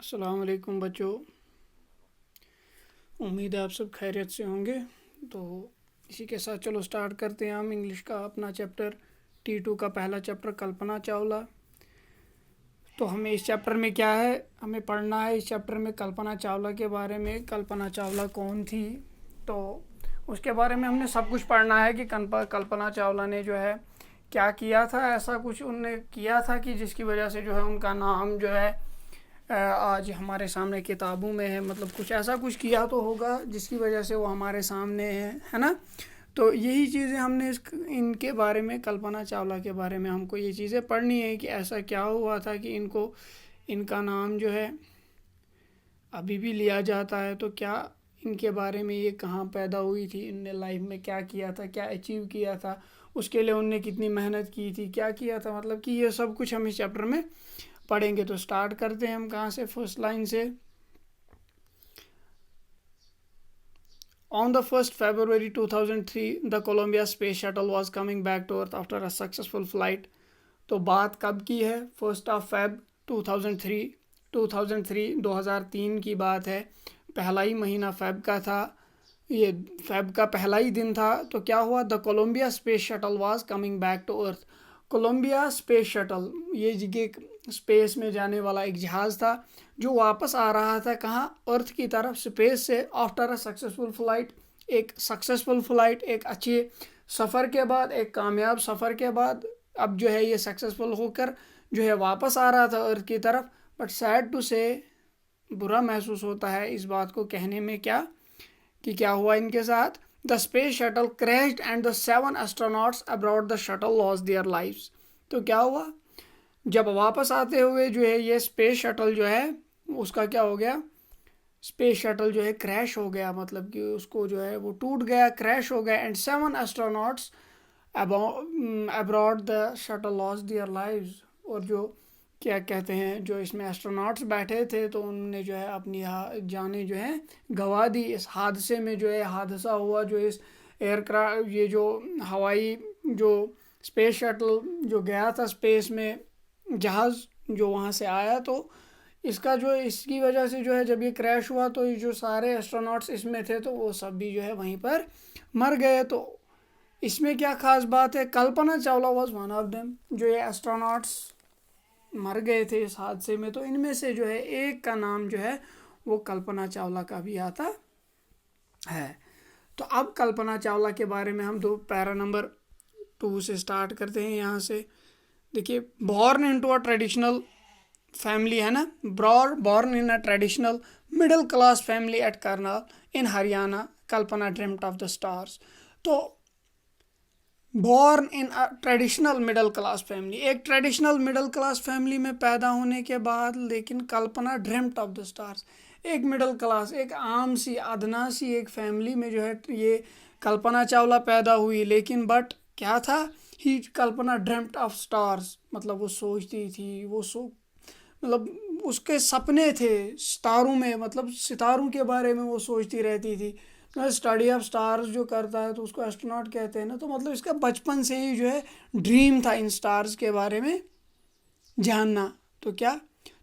अस्सलाम वालेकुम बच्चों। उम्मीद है आप सब खैरियत से होंगे। तो इसी के साथ चलो स्टार्ट करते हैं हम इंग्लिश का अपना चैप्टर T2 का पहला चैप्टर कल्पना चावला। तो हमें इस चैप्टर में क्या है, हमें पढ़ना है इस चैप्टर में कल्पना चावला के बारे में। कल्पना चावला कौन थी, तो उसके बारे में हमने सब कुछ पढ़ना है कि कल्पना चावला ने जो है क्या किया था। ऐसा कुछ उनने किया था कि जिसकी वजह से जो है उनका नाम जो है आज हमारे सामने किताबों में है। मतलब कुछ ऐसा कुछ किया तो होगा जिसकी वजह से वो हमारे सामने है ना। तो यही चीज़ें हमने इनके बारे में, कल्पना चावला के बारे में हमको ये चीज़ें पढ़नी है कि ऐसा क्या हुआ था कि इनका नाम जो है अभी भी लिया जाता है। तो क्या इनके बारे में, ये कहाँ पैदा हुई थी, इनने लाइफ में क्या किया था, क्या अचीव किया था, उसके लिए उनने कितनी मेहनत की थी, क्या किया था, मतलब कि ये सब कुछ हम इस चैप्टर में पढ़ेंगे। तो स्टार्ट करते हैं हम कहाँ से, फर्स्ट लाइन से। On the 1st February 2003, the Columbia Space Shuttle was coming back to Earth after a successful flight. तो बात कब की है, 1 Feb 2003 की बात है। पहला ही महीना फेब का था, ये फेब का पहला ही दिन था। तो क्या हुआ, the Columbia space shuttle was coming back to earth. Columbia space shuttle ये जगह स्पेस में जाने वाला एक जहाज़ था जो वापस आ रहा था कहाँ, अर्थ की तरफ, स्पेस से। आफ्टर अ सक्सेसफुल फ्लाइट, एक सक्सेसफुल फ्लाइट, एक अच्छे सफ़र के बाद, एक कामयाब सफ़र के बाद अब जो है ये सक्सेसफुल होकर जो है वापस आ रहा था अर्थ की तरफ। बट सैड टू से, बुरा महसूस होता है इस बात को कहने में कि क्या हुआ इनके साथ। The space shuttle crashed and the 7 astronauts abroad the shuttle lost their lives. तो क्या हुआ, जब वापस आते हुए जो है ये स्पेस शटल जो है उसका क्या हो गया, स्पेस शटल जो है क्रैश हो गया, मतलब कि उसको जो है वो टूट गया, क्रैश हो गया। And 7 astronauts abroad the shuttle lost their lives. और जो क्या कहते हैं, जो इसमें एस्ट्रोनॉट्स बैठे थे तो उन्होंने जो है अपनी जानें जो है गंवा दी इस हादसे में। जो है हादसा हुआ, जो इस एयरक्राफ्ट, ये जो हवाई जो स्पेस शटल जो गया था स्पेस में, जहाज़ जो वहाँ से आया, तो इसका जो इसकी वजह से जो है जब ये क्रैश हुआ तो ये जो सारे एस्ट्रोनॉट्स इसमें थे तो वो सब भी जो है वहीं पर मर गए। तो इसमें क्या ख़ास बात है, Kalpana Chawla was one of them. जो ये एस्ट्रोनॉट्स मर गए थे इस हादसे में, तो इनमें से जो है एक का नाम जो है वो कल्पना चावला का भी आता है। तो अब कल्पना चावला के बारे में हम पैरा नंबर 2 से स्टार्ट करते हैं। यहाँ से देखिए, born into a traditional family है ना, born in a traditional middle class family at Karnal in Haryana, Kalpana dreamed of the stars. तो born in a traditional middle class family, एक ट्रेडिशनल मिडिल क्लास फैमिली में पैदा होने के बाद, लेकिन Kalpana dreamed of the stars, एक मिडिल क्लास, एक आम सी अदना सी एक फैमिली में जो है ये कल्पना चावला पैदा हुई। लेकिन बट क्या था, ही कल्पना ड्रीम्ड ऑफ स्टार्स, मतलब वो सोचती थी, मतलब उसके सपने थे सितारों में, मतलब सितारों के बारे में वो सोचती रहती थी। स्टडी ऑफ स्टार्स जो करता है तो उसको एस्ट्रोनॉट कहते हैं ना। तो मतलब इसका बचपन से ही जो है ड्रीम था इन स्टार्स के बारे में जानना। तो क्या,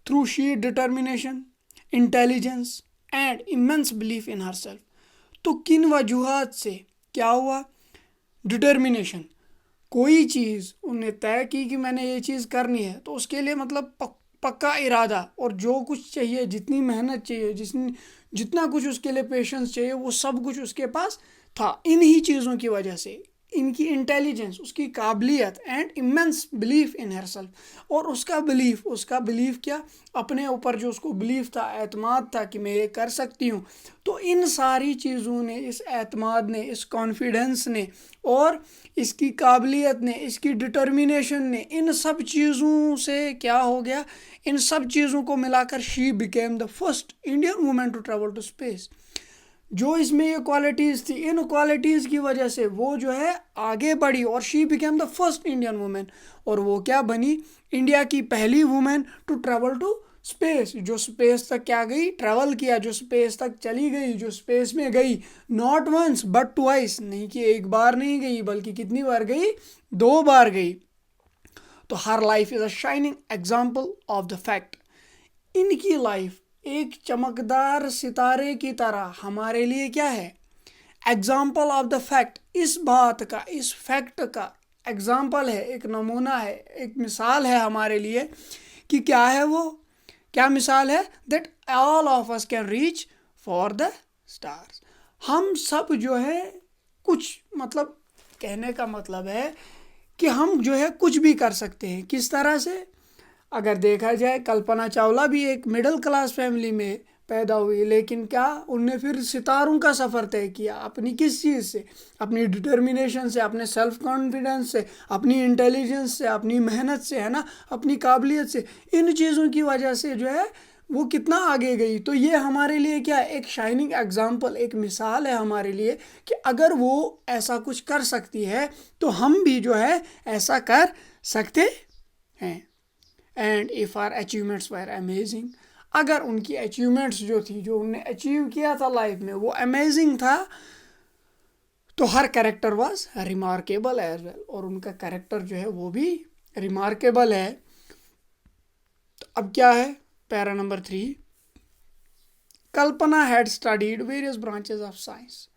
through she determination, intelligence and immense belief in her self. तो किन वजूहात से क्या हुआ, डिटर्मिनेशन, कोई चीज़ उन्हें तय की कि मैंने ये चीज़ करनी है, तो उसके लिए मतलब पक्का इरादा, और जो कुछ चाहिए, जितनी मेहनत चाहिए, जितना कुछ उसके लिए पेशेंस चाहिए, वो सब कुछ उसके पास था। इन्हीं चीज़ों की वजह से, इनकी इंटेलिजेंस, उसकी काबिलियत and immense belief in herself, और उसका बिलीफ क्या, अपने ऊपर जो उसको बिलीफ था, एतमाद था कि मैं ये कर सकती हूँ। तो इन सारी चीज़ों ने, इस एतमाद ने, इस कॉन्फिडेंस ने, और इसकी काबिलियत ने, इसकी डिटर्मिनेशन ने, इन सब चीज़ों से क्या हो गया, इन सब चीज़ों को मिलाकर she became the first Indian women to travel to space. जो इसमें ये क्वालिटीज़ थी, इन क्वालिटीज़ की वजह से वो जो है आगे बढ़ी, और she became the first Indian women, और वो क्या बनी, इंडिया की पहली women to travel to space, जो स्पेस तक क्या गई, ट्रैवल किया, जो स्पेस तक चली गई, जो स्पेस में गई, नॉट वंस बट ट्वाइस, नहीं कि एक बार नहीं गई बल्कि कितनी बार गई, 2 बार गई। तो हर life is a shining example of the fact, इनकी लाइफ एक चमकदार सितारे की तरह हमारे लिए क्या है, एग्जाम्पल ऑफ द फैक्ट, इस बात का, इस फैक्ट का एग्जाम्पल है, एक नमूना है, एक मिसाल है हमारे लिए कि क्या है वो, क्या मिसाल है, that all of us can reach for the stars. हम सब जो है कुछ, मतलब कहने का मतलब है कि हम जो है कुछ भी कर सकते हैं। किस तरह से? अगर देखा जाए, कल्पना चावला भी एक मिडिल क्लास फैमिली में पैदा हुई, लेकिन क्या उनने फिर सितारों का सफ़र तय किया। अपनी किस चीज़ से? अपनी डिटर्मिनेशन से, अपने सेल्फ कॉन्फिडेंस से, अपनी इंटेलिजेंस से, अपनी मेहनत से, है ना, अपनी काबिलियत से। इन चीज़ों की वजह से जो है वो कितना आगे गई। तो ये हमारे लिए क्या है, एक शाइनिंग एग्जाम्पल, एक मिसाल है हमारे लिए कि अगर वो ऐसा कुछ कर सकती है तो हम भी जो है ऐसा कर सकते हैं। And if our achievements were amazing, अगर उनकी अचीवमेंट्स जो थी, जो उनने अचीव किया था लाइफ में, वो अमेजिंग था, तो हर character was remarkable as well, और उनका कैरेक्टर जो है वो भी रिमार्केबल है। तो अब क्या है, para number 3, Kalpana had studied various branches of science.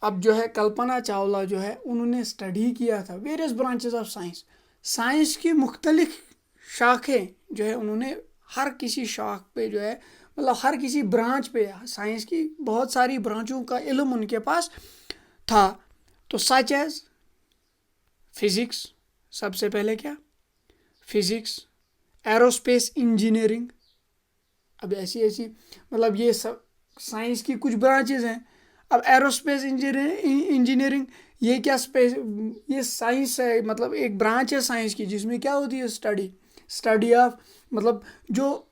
अब जो है कल्पना चावला जो है उन्होंने स्टडी किया था various branches of science, science की मुख्तलिफ शाखें जो है उन्होंने हर किसी शाख पे जो है, मतलब हर किसी ब्रांच पे, साइंस की बहुत सारी ब्रांचों का इल्म उनके पास था। तो सच एज फिज़िक्स, सबसे पहले क्या, फिज़िक्स, एरोस्पेस इंजीनियरिंग। अब ऐसी ऐसी, मतलब ये सब साइंस की कुछ ब्रांचेज हैं। अब एरोस्पेस इंजीनियरिंग, ये क्या स्पेस, ये साइंस है, मतलब एक ब्रांच है साइंस की जिसमें क्या होती है, स्टडी ऑफ, मतलब जो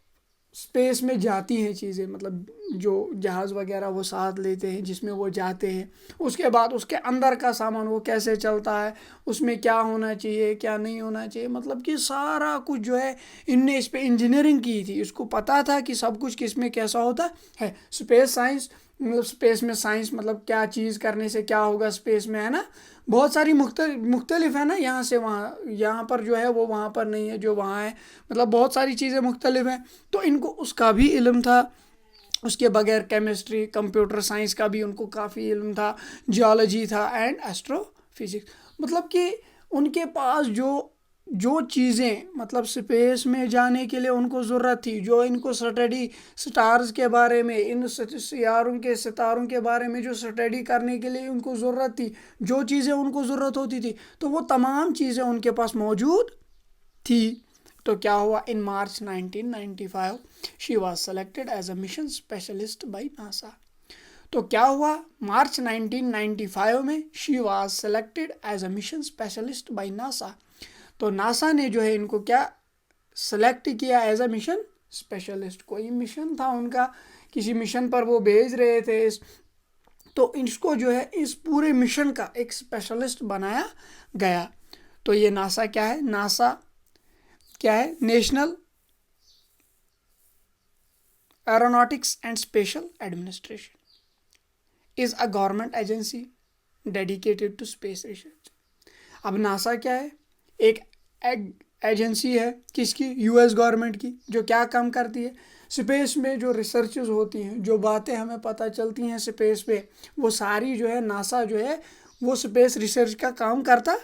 स्पेस में जाती हैं चीज़ें, मतलब जो जहाज़ वगैरह वो साथ लेते हैं जिसमें वो जाते हैं, उसके बाद उसके अंदर का सामान वो कैसे चलता है, उसमें क्या होना चाहिए क्या नहीं होना चाहिए, मतलब कि सारा कुछ जो है इनने इस पे इंजीनियरिंग की थी। इसको पता था कि सब कुछ किस में कैसा होता है। स्पेस साइंस, मतलब स्पेस में साइंस, मतलब क्या चीज़ करने से क्या होगा स्पेस में, है ना, बहुत सारी मुख्तलिफ है ना, यहाँ से वहाँ, यहाँ पर जो है वो वहाँ पर नहीं है जो वहाँ है, मतलब बहुत सारी चीज़ें मुख्तलिफ हैं। तो इनको उसका भी इल्म था। उसके बगैर केमिस्ट्री, कंप्यूटर साइंस का भी उनको काफ़ी इल्म था, जियोलॉजी था एंड एस्ट्रोफिजिक्स। मतलब कि उनके पास जो चीज़ें, मतलब स्पेस में जाने के लिए उनको ज़रूरत थी, जो इनको स्टडी स्टार्स के बारे में, इन सितारों के बारे में जो स्टडी करने के लिए उनको ज़रूरत थी, जो चीज़ें उनको ज़रूरत होती थी, तो वो तमाम चीज़ें उनके पास मौजूद थी। तो क्या हुआ, in March 1995 she was selected as a mission specialist by NASA. तो क्या हुआ, मार्च 1995 में she was selected as a mission specialist by NASA. तो नासा ने जो है इनको क्या सेलेक्ट किया एज अ मिशन स्पेशलिस्ट। कोई मिशन था उनका, किसी मिशन पर वो भेज रहे थे, तो इसको जो है इस पूरे मिशन का एक स्पेशलिस्ट बनाया गया। तो ये नासा क्या है, नासा क्या है, national aeronautics and special administration is a government agency dedicated to space research. अब नासा क्या है, एक एजेंसी है किसकी, यूएस गवर्नमेंट की, जो क्या काम करती है, स्पेस में जो रिसर्चेज होती हैं, जो बातें हमें पता चलती हैं स्पेस पे, वो सारी जो है नासा जो है वो स्पेस रिसर्च का काम करता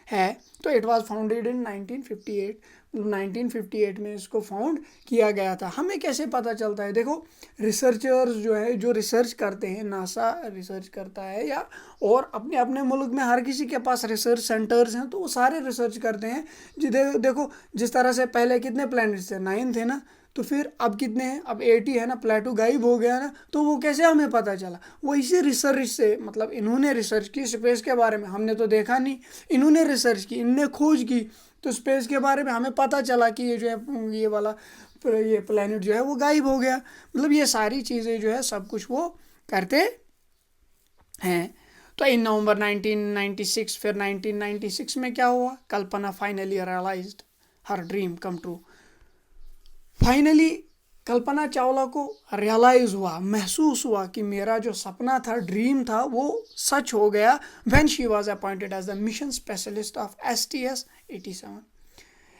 है। तो इट वाज फाउंडेड इन 1958, 1958 में इसको फाउंड किया गया था। हमें कैसे पता चलता है, देखो रिसर्चर्स जो है, जो रिसर्च करते हैं, नासा रिसर्च करता है, या और अपने अपने मुल्क में हर किसी के पास रिसर्च सेंटर्स हैं, तो वो सारे रिसर्च करते हैं। देखो जिस तरह से पहले कितने प्लैनेट्स थे, 9 थे ना, तो फिर अब कितने हैं, अब 80 है ना, प्लेटो गायब हो गया ना, तो वो कैसे हमें पता चला, वो इसी रिसर्च से, मतलब इन्होंने रिसर्च की स्पेस के बारे में, हमने तो देखा नहीं, इन्होंने रिसर्च की, इनने खोज की, तो स्पेस के बारे में हमें पता चला कि ये जो है ये वाला ये प्लैनेट जो है वो गायब हो गया। मतलब ये सारी चीज़ें जो है सब कुछ वो करते हैं। तो इन नवंबर 1996, फिर 1996 में क्या हुआ, Kalpana finally realised her dream come true. Finally Kalpana Chawla को रियलाइज़ हुआ, महसूस हुआ कि मेरा जो सपना था, ड्रीम था, वो सच हो गया। When she was appointed as the mission specialist of STS-87।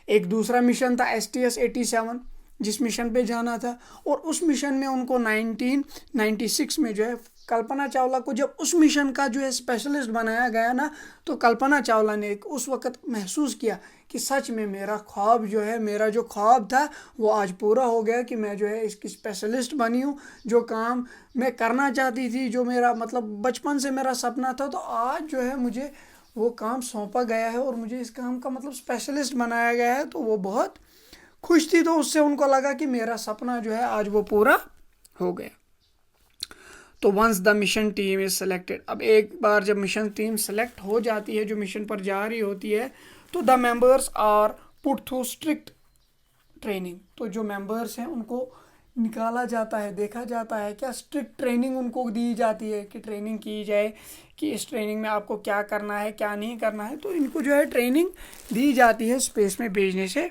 एक दूसरा मिशन था STS-87 जिस मिशन पे जाना था, और उस मिशन में उनको 1996 में जो है कल्पना चावला को जब उस मिशन का जो है स्पेशलिस्ट बनाया गया ना, तो कल्पना चावला ने उस वक़्त महसूस किया कि सच में मेरा ख्वाब जो है, मेरा जो ख्वाब था वो आज पूरा हो गया कि मैं जो है इसकी स्पेशलिस्ट बनी हूँ। जो काम मैं करना चाहती थी, जो मेरा मतलब बचपन से मेरा सपना था, तो आज जो है मुझे वो काम सौंपा गया है और मुझे इस काम का मतलब स्पेशलिस्ट बनाया गया है। तो वो बहुत खुश थी। तो उससे उनको लगा कि मेरा सपना जो है आज वो पूरा हो गया। तो once the mission team is selected, अब एक बार जब मिशन टीम सेलेक्ट हो जाती है, जो मिशन पर जा रही होती है, तो the members are put through strict training. तो जो मेंबर्स हैं उनको निकाला जाता है, देखा जाता है, क्या स्ट्रिक्ट ट्रेनिंग उनको दी जाती है कि ट्रेनिंग की जाए कि इस ट्रेनिंग में आपको क्या करना है, क्या नहीं करना है। तो इनको जो है ट्रेनिंग दी जाती है स्पेस में भेजने से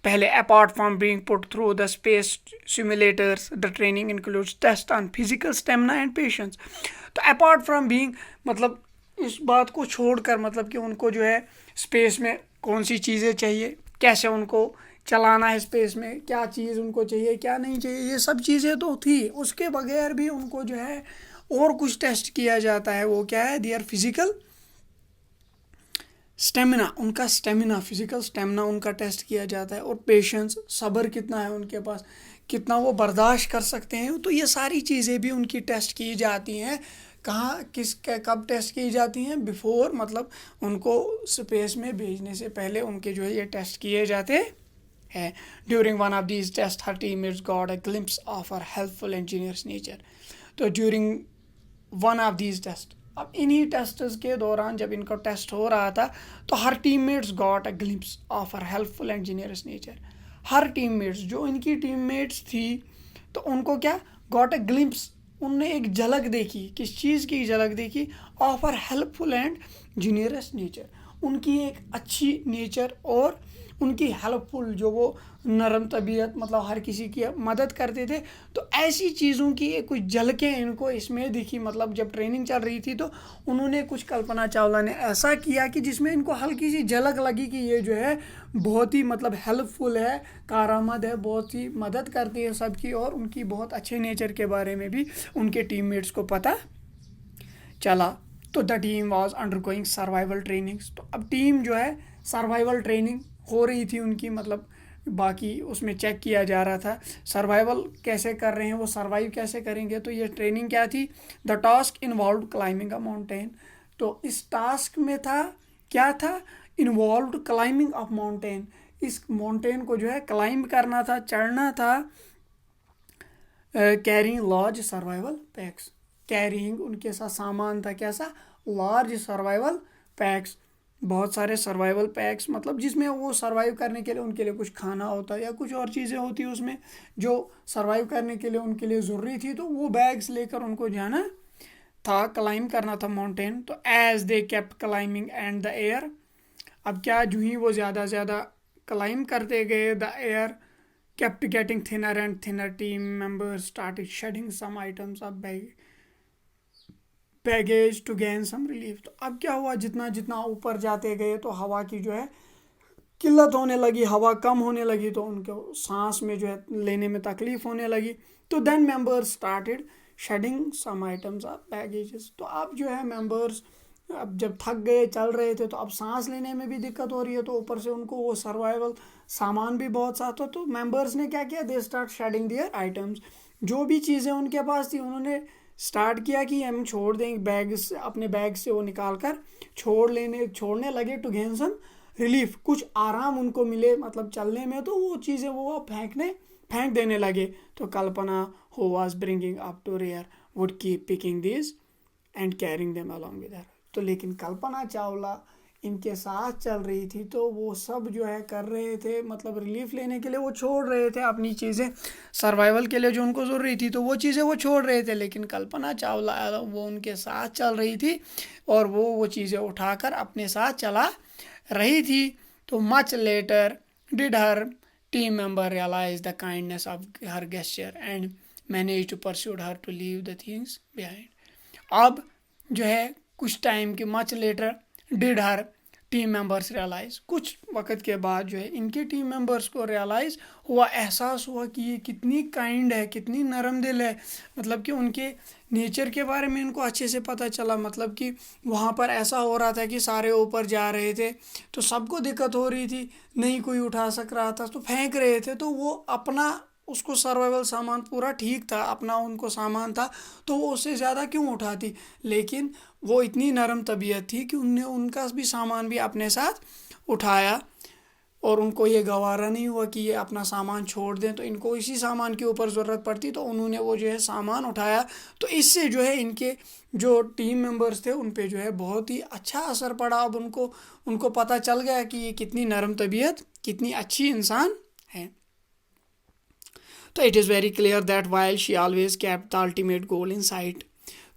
पहले। Apart from being put through the space simulators, the training includes test on physical stamina and patience. तो अपार्ट फ्रॉम बीइंग मतलब इस बात को छोड़कर, मतलब कि उनको जो है स्पेस में कौन सी चीज़ें चाहिए, कैसे उनको चलाना है स्पेस में, क्या चीज़ उनको चाहिए, क्या नहीं चाहिए, ये सब चीज़ें तो थी। उसके बगैर भी उनको जो है और कुछ टेस्ट किया जाता है। वो क्या है, देयर फिजिकल स्टेमिना, उनका स्टेमिना, फिजिकल स्टेमिना उनका टेस्ट किया जाता है, और पेशेंस, सब्र कितना है उनके पास, कितना वो बर्दाश्त कर सकते हैं। तो ये सारी चीज़ें भी उनकी टेस्ट की जाती हैं। कहाँ, किस कब टेस्ट की जाती हैं, बिफोर, मतलब उनको स्पेस में भेजने से पहले उनके जो है ये टेस्ट किए जाते हैं। During one of these test her teammates got a glimpse of her helpful engineers nature. तो during one of these test, अब इन्हीं टेस्ट्स के दौरान जब इनका टेस्ट हो रहा था, तो her teammates got a glimpse of her helpful and genius nature. Her teammates, जो इनकी टीममेट्स थी, तो उनको क्या, गॉट अ ग्लिम्प्स, उनने एक झलक देखी, किस चीज़ की झलक देखी, of her helpful and genius nature, उनकी एक अच्छी नेचर और उनकी हेल्पफुल, जो वो नरम तबीयत, मतलब हर किसी की मदद करते थे। तो ऐसी चीज़ों की कुछ झलकें इनको इसमें दिखी। मतलब जब ट्रेनिंग चल रही थी तो उन्होंने कुछ, कल्पना चावला ने ऐसा किया कि जिसमें इनको हल्की सी झलक लगी कि ये जो है बहुत ही मतलब हेल्पफुल है, कारआमद है, बहुत ही मदद करती है सबकी, और उनकी बहुत अच्छे नेचर के बारे में भी उनके टीममेट्स को पता चला। तो the team was undergoing survival trainings. तो अब टीम जो है सर्वाइवल ट्रेनिंग हो रही थी उनकी, मतलब बाकी उसमें चेक किया जा रहा था सर्वाइवल कैसे कर रहे हैं, वो सर्वाइव कैसे करेंगे। तो ये ट्रेनिंग क्या थी, the task involve climbing a mountain. तो इस टास्क में था, क्या था, इन्वॉल्व क्लाइंबिंग ऑफ माउंटेन, इस माउंटेन को जो है क्लाइंब करना था, चढ़ना था। Carrying large survival PACS, carrying उनके साथ सामान था कैसा, लार्ज सर्वाइवल पैक्स, बहुत सारे सर्वाइवल पैक्स, मतलब जिसमें वो सर्वाइव करने के लिए उनके लिए कुछ खाना होता है या कुछ और चीज़ें होती है उसमें जो सर्वाइव करने के लिए उनके लिए ज़रूरी थी। तो वो बैग्स लेकर उनको जाना था, क्लाइंब करना था माउंटेन। तो as they kept climbing and the air, अब क्या, जो ही वो ज़्यादा ज़्यादा क्लाइंब करते गए, the air kept getting thinner and thinner. Team members started shedding some items of baggage to gain some relief. तो अब क्या हुआ, जितना जितना ऊपर जाते गए तो हवा की जो है किल्लत होने लगी, हवा कम होने लगी, तो उनको सांस में जो है लेने में तकलीफ होने लगी। तो then members started shedding some items of baggages. तो अब जो है मेंबर्स अब जब थक गए, चल रहे थे, तो अब सांस लेने में भी दिक्कत हो रही है, तो ऊपर से उनको वो सर्वाइवल सामान भी बहुत साथ हो। तो मेंबर्स ने क्या किया, they start shedding their items, जो भी चीज़ें उनके पास थी उन्होंने स्टार्ट किया कि हम छोड़ देंगे, बैग से, अपने बैग से वो निकाल कर छोड़ने लगे, टू गेन सम रिलीफ, कुछ आराम उनको मिले मतलब चलने में। तो वो चीज़ें वो फेंक देने लगे। तो Kalpana who was bringing up to rare wood keep picking this and carrying them along with her. तो लेकिन कल्पना चावला इनके साथ चल रही थी, तो वो सब जो है कर रहे थे, मतलब रिलीफ लेने के लिए वो छोड़ रहे थे अपनी चीज़ें, सर्वाइवल के लिए जो उनको ज़रूरी थी तो वो चीज़ें वो छोड़ रहे थे। लेकिन कल्पना चावला वो उनके साथ चल रही थी और वो चीज़ें उठाकर अपने साथ चला रही थी। तो much later did her team member realise the kindness of her gesture and manage to persuade her to leave the things behind. अब जो है कुछ टाइम के much later did her, team members realise, कुछ वक्त के बाद जो है इनके टीम मेंबर्स को रियलाइज हुआ, एहसास हुआ कि ये कितनी काइंड है, कितनी नरम दिल है। मतलब कि उनके नेचर के बारे में इनको अच्छे से पता चला। मतलब कि वहाँ पर ऐसा हो रहा था कि सारे ऊपर जा रहे थे तो सबको दिक्कत हो रही थी, नहीं कोई उठा सक रहा था तो फेंक रहे थे, तो वो अपना उसको सर्वाइवल सामान पूरा ठीक था, अपना उनको सामान था, तो वो उससे ज़्यादा क्यों उठाती। लेकिन वो इतनी नरम तबीयत थी कि उनने उनका भी सामान भी अपने साथ उठाया और उनको ये गवारा नहीं हुआ कि ये अपना सामान छोड़ दें, तो इनको इसी सामान के ऊपर ज़रूरत पड़ती तो उन्होंने वो जो है सामान उठाया। तो इससे जो है इनके जो टीम मेंबर्स थे उन पे जो है बहुत ही अच्छा असर पड़ा। अब उनको पता चल गया कि ये कितनी नरम तबीयत, कितनी अच्छी इंसान है। तो it is very clear that while she always kept the ultimate goal in site.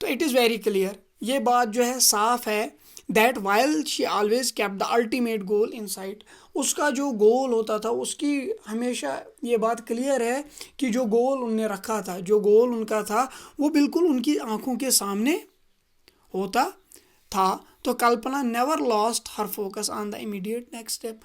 तो इट इज़ वेरी क्लियर, ये बात जो है साफ है, that while she always kept the ultimate goal in site, उसका जो गोल होता था उसकी हमेशा ये बात क्लियर है कि जो गोल उनने रखा था, जो गोल उनका था वो बिल्कुल उनकी आंखों के सामने होता था। तो Kalpana never lost her focus on the immediate next step.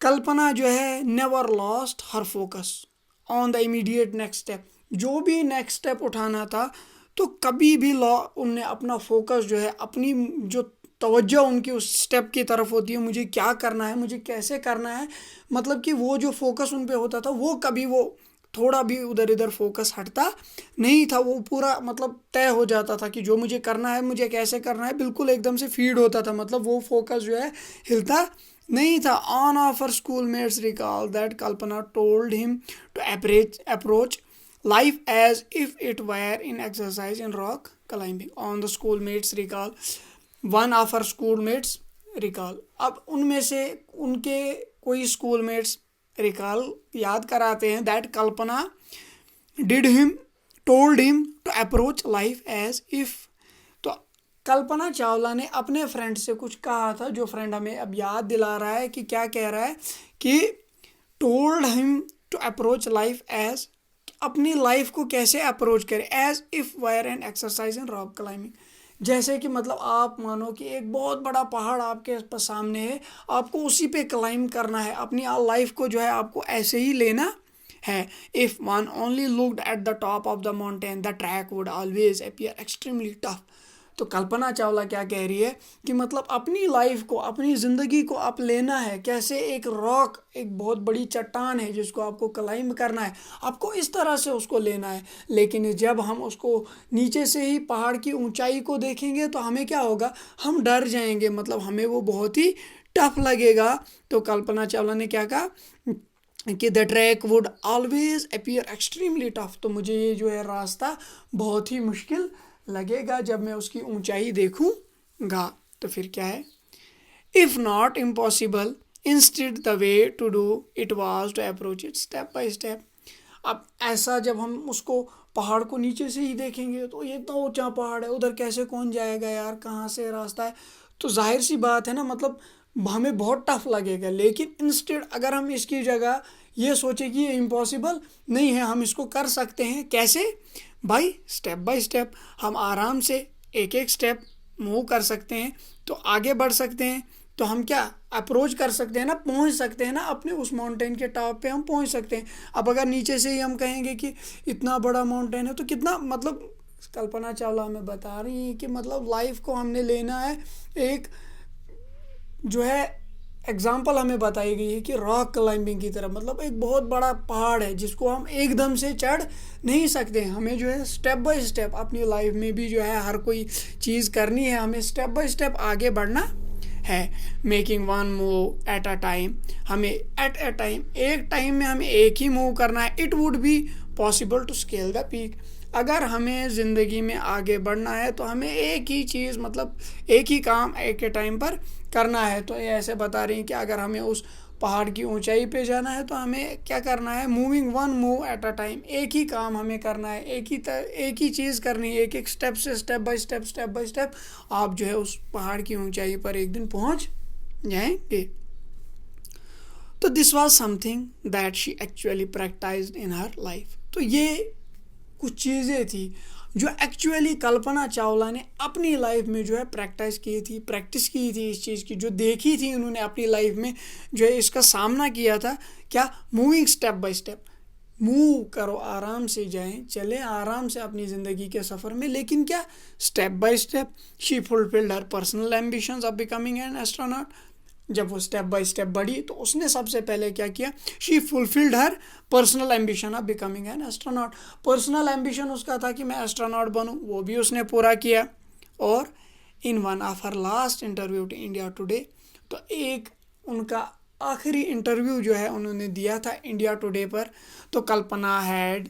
Kalpana जो है never lost her focus on the immediate next step, जो भी नेक्स्ट स्टेप उठाना था तो कभी भी उनने अपना फोकस जो है, अपनी जो तवज्जो उनकी उस स्टेप की तरफ होती है, मुझे क्या करना है, मुझे कैसे करना है, मतलब कि वो जो फोकस उन पे होता था वो कभी वो थोड़ा भी उधर इधर फोकस हटता नहीं था। वो पूरा मतलब तय हो जाता था कि जो मुझे करना है, मुझे कैसे करना है, बिल्कुल एकदम से फीड होता था। मतलब वो फोकस जो है हिलता नहीं था। One of her school mates recall that Kalpana told him to approach life as if it were in exercise in rock climbing. On the schoolmates recall, one of her schoolmates recall, अब उनमें से उनके कोई स्कूलमेट्स रिकॉल याद कराते हैं that Kalpana told him to approach life as if. तो कल्पना चावला ने अपने फ्रेंड से कुछ कहा था, जो फ्रेंड हमें अब याद दिला रहा है कि क्या कह रहा है कि told him to approach life as, अपनी लाइफ को कैसे अप्रोच करें, as if were an exercise in rock climbing. जैसे कि मतलब आप मानो कि एक बहुत बड़ा पहाड़ आपके सामने है, आपको उसी पे क्लाइंब करना है, अपनी लाइफ को जो है आपको ऐसे ही लेना है। If one only looked at the top of the mountain the track would always appear extremely tough. तो कल्पना चावला क्या कह रही है कि मतलब अपनी लाइफ को, अपनी ज़िंदगी को आप लेना है कैसे, एक रॉक, एक बहुत बड़ी चट्टान है जिसको आपको क्लाइंब करना है, आपको इस तरह से उसको लेना है। लेकिन जब हम उसको नीचे से ही पहाड़ की ऊंचाई को देखेंगे तो हमें क्या होगा, हम डर जाएंगे, मतलब हमें वो बहुत ही टफ लगेगा। तो कल्पना चावला ने क्या कहा कि the track would always appear extremely tough, तो मुझे ये जो है रास्ता बहुत ही मुश्किल लगेगा जब मैं उसकी ऊंचाई देखूंगा। तो फिर क्या है, if not impossible instead the way to do it was to approach it step by step. अब ऐसा जब हम उसको पहाड़ को नीचे से ही देखेंगे तो ये तो ऊंचा पहाड़ है, उधर कैसे कौन जाएगा यार, कहाँ से रास्ता है, तो जाहिर सी बात है ना, मतलब हमें बहुत टफ लगेगा। लेकिन इंस्टेड अगर हम इसकी जगह ये सोचें कि ये इम्पॉसिबल नहीं है, हम इसको कर सकते हैं, कैसे भाई, स्टेप बाय स्टेप, हम आराम से एक एक स्टेप मूव कर सकते हैं, तो आगे बढ़ सकते हैं, तो हम क्या अप्रोच कर सकते हैं ना, पहुंच सकते हैं ना, अपने उस माउंटेन के टॉप पे हम पहुंच सकते हैं। अब अगर नीचे से ही हम कहेंगे कि इतना बड़ा माउंटेन है तो कितना, मतलब कल्पना चावला हमें बता रही है कि मतलब लाइफ को हमने लेना है, एक जो है एग्जाम्पल हमें बताई गई है कि रॉक क्लाइंबिंग की तरह, मतलब एक बहुत बड़ा पहाड़ है जिसको हम एकदम से चढ़ नहीं सकते। हमें जो है स्टेप बाय स्टेप अपनी लाइफ में भी जो है हर कोई चीज़ करनी है, हमें स्टेप बाय स्टेप आगे बढ़ना है। Making one move at a time, हमें एट अ टाइम, एक टाइम में हमें एक ही मूव करना है। It would be possible to scale the peak, अगर हमें ज़िंदगी में आगे बढ़ना है तो हमें एक ही चीज़, मतलब एक ही काम एक ही टाइम पर करना है। तो ये ऐसे बता रही हैं कि अगर हमें उस पहाड़ की ऊंचाई पे जाना है तो हमें क्या करना है, moving one move at a time, एक ही काम हमें करना है, एक ही चीज़ करनी है, एक एक स्टेप से, स्टेप बाय स्टेप आप जो है उस पहाड़ की ऊंचाई पर एक दिन पहुंच जाएंगे। तो this was something that she actually practised in her life. तो ये कुछ चीज़ें थी जो एक्चुअली कल्पना चावला ने अपनी लाइफ में जो है प्रैक्टिस की थी इस चीज़ की, जो देखी थी उन्होंने अपनी लाइफ में, जो है इसका सामना किया था। क्या? Moving step by step, move करो, आराम से जाएं, चले आराम से अपनी ज़िंदगी के सफ़र में, लेकिन क्या? Step by step. She fulfilled her personal ambitions of becoming an astronaut. जब वो स्टेप बाय स्टेप बढ़ी तो उसने सबसे पहले क्या किया? She fulfilled her personal ambition of becoming an astronaut. Personal ambition उसका था कि मैं एस्ट्रोनॉट बनूं, वो भी उसने पूरा किया। और in one of her last interview to India Today, तो एक उनका आखिरी इंटरव्यू जो है उन्होंने दिया था इंडिया टुडे पर, तो कल्पना हैड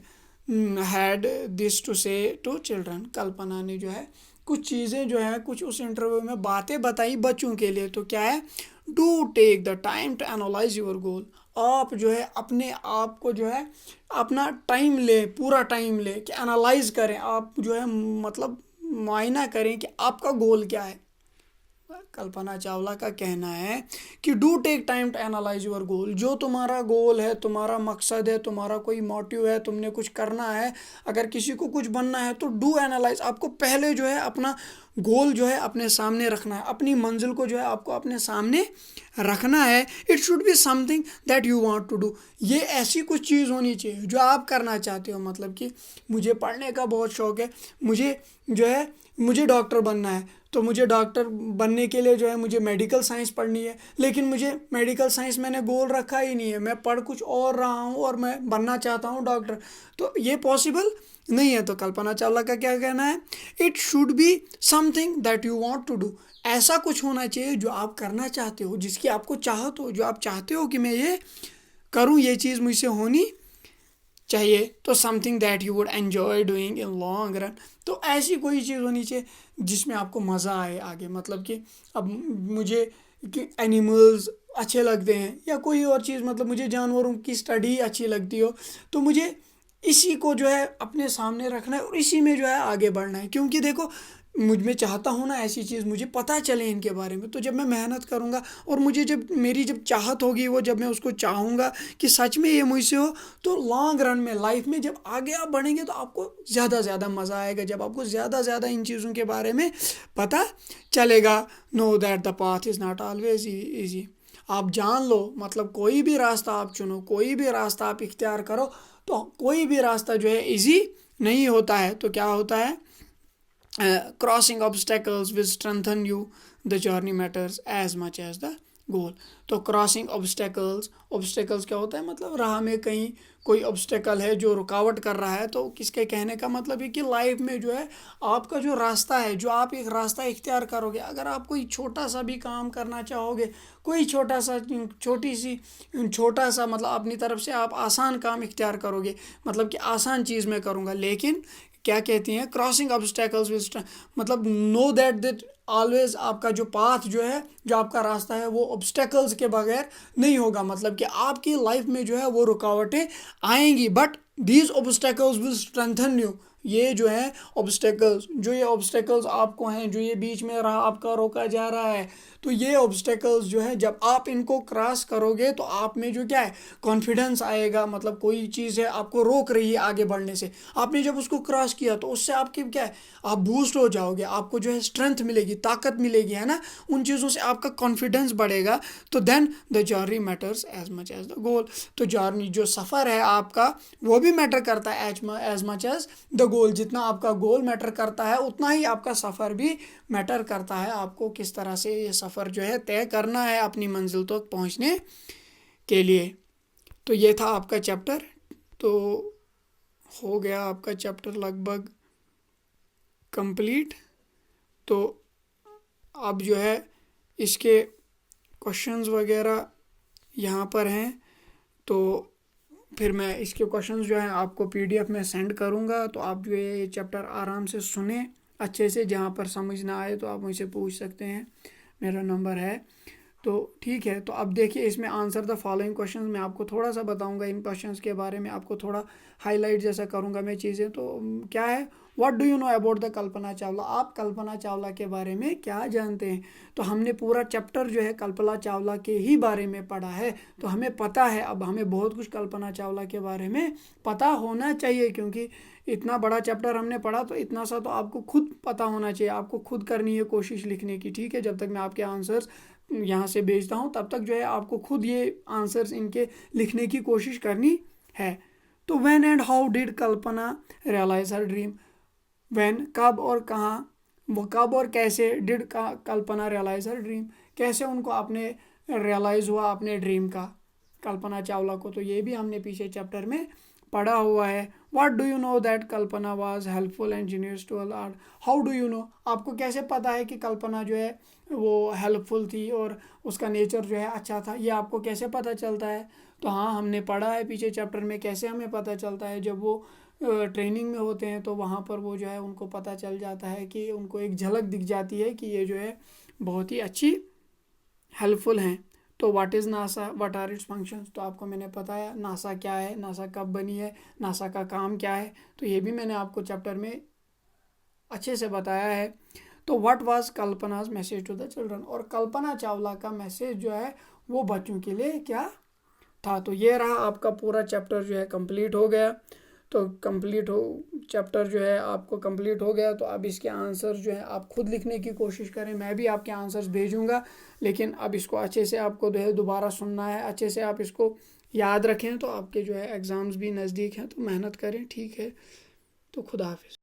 दिस टू से टू चिल्ड्रन। कल्पना ने जो है कुछ चीज़ें जो है कुछ उस इंटरव्यू में बातें बताई बच्चों के लिए। तो क्या है? Do take the time to analyse your goal. आप जो है अपने आप को जो है अपना टाइम ले, पूरा टाइम ले कि एनालाइज करें, आप जो है मतलब मायना करें कि आपका गोल क्या है। कल्पना चावला का कहना है कि do take time to analyse your goal. जो तुम्हारा गोल है, तुम्हारा मकसद है, तुम्हारा कोई मोटिव है, तुमने कुछ करना है, अगर किसी को कुछ बनना है तो डू एनालाइज। आपको पहले जो है अपना गोल जो है अपने सामने रखना है, अपनी मंजिल को जो है आपको अपने सामने रखना है। It should be something that you want to do. ये ऐसी कुछ चीज़ होनी चाहिए जो आप करना चाहते हो। मतलब कि मुझे पढ़ने का बहुत शौक़ है, मुझे डॉक्टर बनना है, तो मुझे डॉक्टर बनने के लिए जो है मुझे मेडिकल साइंस पढ़नी है, लेकिन मुझे मेडिकल साइंस मैंने गोल रखा ही नहीं है, मैं पढ़ कुछ और रहा हूँ और मैं बनना चाहता हूँ डॉक्टर, तो ये पॉसिबल नहीं है। तो कल्पना चावला का क्या कहना है? It should be something that you want to do. ऐसा कुछ होना चाहिए जो आप करना चाहते हो, जिसकी आपको चाहत हो, जो आप चाहते हो कि मैं ये करूँ, ये चीज़ मुझसे होनी चाहिए। तो something that you would enjoy doing in long run. तो ऐसी कोई चीज़ होनी चाहिए जिसमें आपको मज़ा आए आगे। मतलब कि अब मुझे कि एनिमल्स अच्छे लगते हैं या कोई और चीज़, मतलब मुझे जानवरों की स्टडी अच्छी लगती हो, तो मुझे इसी को जो है अपने सामने रखना है और इसी में जो है आगे बढ़ना है। क्योंकि देखो, मुझ में चाहता हूँ ना ऐसी चीज़ मुझे पता चले इनके बारे में, तो जब मैं मेहनत करूँगा और मुझे जब मेरी जब चाहत होगी, वो जब मैं उसको चाहूँगा कि सच में ये मुझसे हो, तो लॉन्ग रन में लाइफ में जब आगे आप बढ़ेंगे तो आपको ज़्यादा ज़्यादा मज़ा आएगा, जब आपको ज़्यादा इन चीज़ों के बारे में पता चलेगा। Know that the path is not always easy. आप जान लो, मतलब कोई भी रास्ता आप चुनो, कोई भी रास्ता आप इख्तियार करो, तो कोई भी रास्ता जो है इजी नहीं होता है। तो क्या होता है? Crossing obstacles will strengthen you, the journey matters as much as the goal. तो क्रॉसिंग ऑब्स्टेकल्स क्या होता है? मतलब राह में कहीं कोई ऑब्स्टेकल है जो रुकावट कर रहा है। तो किसके कहने का मतलब है कि लाइफ में जो है आपका जो रास्ता है, जो आप एक रास्ता इख्तियार करोगे, अगर आप कोई छोटा सा भी काम करना चाहोगे, कोई छोटा सा मतलब अपनी तरफ से आप आसान काम इख्तियार करोगे, मतलब कि आसान चीज़ मैं करूँगा, लेकिन क्या कहती हैं? क्रॉसिंग ऑब्स्टेकल्स विल, मतलब नो दैट ऑलवेज आपका जो पाथ जो है, जो आपका रास्ता है, वो ऑब्स्टेकल्स के बगैर नहीं होगा। मतलब कि आपकी लाइफ में जो है वो रुकावटें आएंगी, but these obstacles will strengthen you. ये जो है ऑब्स्टेकल्स आपको हैं, जो ये बीच में रहा आपका रोका जा रहा है, तो ये ऑब्स्टेकल्स जो है जब आप इनको क्रॉस करोगे तो आप में जो क्या है, कॉन्फिडेंस आएगा। मतलब कोई चीज़ है आपको रोक रही है आगे बढ़ने से, आपने जब उसको क्रॉस किया तो उससे आपकी क्या है, आप बूस्ट हो जाओगे, आपको जो है स्ट्रेंथ मिलेगी, ताकत मिलेगी, है ना। उन चीज़ों से आपका कॉन्फिडेंस बढ़ेगा। तो then the journey matters as much as the goal. तो जर्नी, जो सफ़र है आपका, वो भी मैटर करता है as much as the goal. जितना आपका गोल मैटर करता है उतना ही आपका सफ़र भी मैटर करता है। आपको किस तरह से ये सफ़र जो है तय करना है अपनी मंजिल तक पहुंचने के लिए। तो ये था आपका चैप्टर। तो हो गया आपका चैप्टर लगभग कंप्लीट। तो अब जो है इसके क्वेश्चंस वगैरह यहाँ पर हैं, तो फिर मैं इसके क्वेश्चंस जो हैं आपको PDF में सेंड करूँगा। तो आप जो है ये चैप्टर आराम से सुने अच्छे से, जहाँ पर समझ ना आए तो आप मुझसे पूछ सकते हैं, मेरा नंबर है। तो ठीक है, तो अब देखिए इसमें आंसर द फॉलोइंग क्वेश्चंस मैं आपको थोड़ा सा बताऊंगा, इन क्वेश्चंस के बारे में आपको थोड़ा हाईलाइट जैसा करूंगा मैं चीज़ें। तो क्या है, what do you know about the Kalpana Chawla, आप कल्पना चावला के बारे में क्या जानते हैं। तो हमने पूरा चैप्टर जो है कल्पना चावला के ही बारे में पढ़ा है, तो हमें पता है, अब हमें बहुत कुछ कल्पना चावला के बारे में पता होना चाहिए, क्योंकि इतना बड़ा चैप्टर हमने पढ़ा तो इतना सा तो आपको खुद पता होना चाहिए, आपको खुद करनी है कोशिश लिखने की, ठीक है। जब तक मैं आपके आंसर्स यहाँ से भेजता हूँ तब तक जो है आपको खुद ये आंसर्स इनके लिखने की कोशिश करनी है। तो when and how did Kalpana realise her dream, when कब और कहाँ, वो कब और कैसे did Kalpana realise her dream, कैसे उनको अपने रियलाइज हुआ अपने ड्रीम का, कल्पना चावला को, तो ये भी हमने पीछे चैप्टर में पढ़ा हुआ है। What do you know that Kalpana was helpful and genius to all art, how do you know, आपको कैसे पता है कि कल्पना जो है वो हेल्पफुल थी और उसका नेचर जो है अच्छा था, ये आपको कैसे पता चलता है। तो हाँ, हमने पढ़ा है पीछे चैप्टर में कैसे हमें पता चलता है, जब वो ट्रेनिंग में होते हैं तो वहाँ पर वो जो है उनको पता चल जाता है कि उनको एक झलक दिख जाती है कि ये जो है बहुत ही अच्छी हेल्पफुल हैं। तो what is NASA, what are its functions, तो आपको मैंने बताया नासा क्या है, नासा कब बनी है, नासा का काम क्या है, तो ये भी मैंने आपको चैप्टर में अच्छे से बताया है। तो what was Kalpana's message to the children, और कल्पना चावला का मैसेज जो है वो बच्चों के लिए क्या था। तो ये रहा आपका पूरा चैप्टर जो है कंप्लीट हो गया। तो कंप्लीट हो चैप्टर जो है आपको कंप्लीट हो गया, तो अब इसके आंसर जो है आप खुद लिखने की कोशिश करें, मैं भी आपके आंसर्स भेजूंगा, लेकिन अब इसको अच्छे से आपको जो है दोबारा सुनना है, अच्छे से आप इसको याद रखें, तो आपके जो है एग्ज़ाम्स भी नज़दीक हैं, तो मेहनत करें, ठीक है। तो खुदा हाफिज़।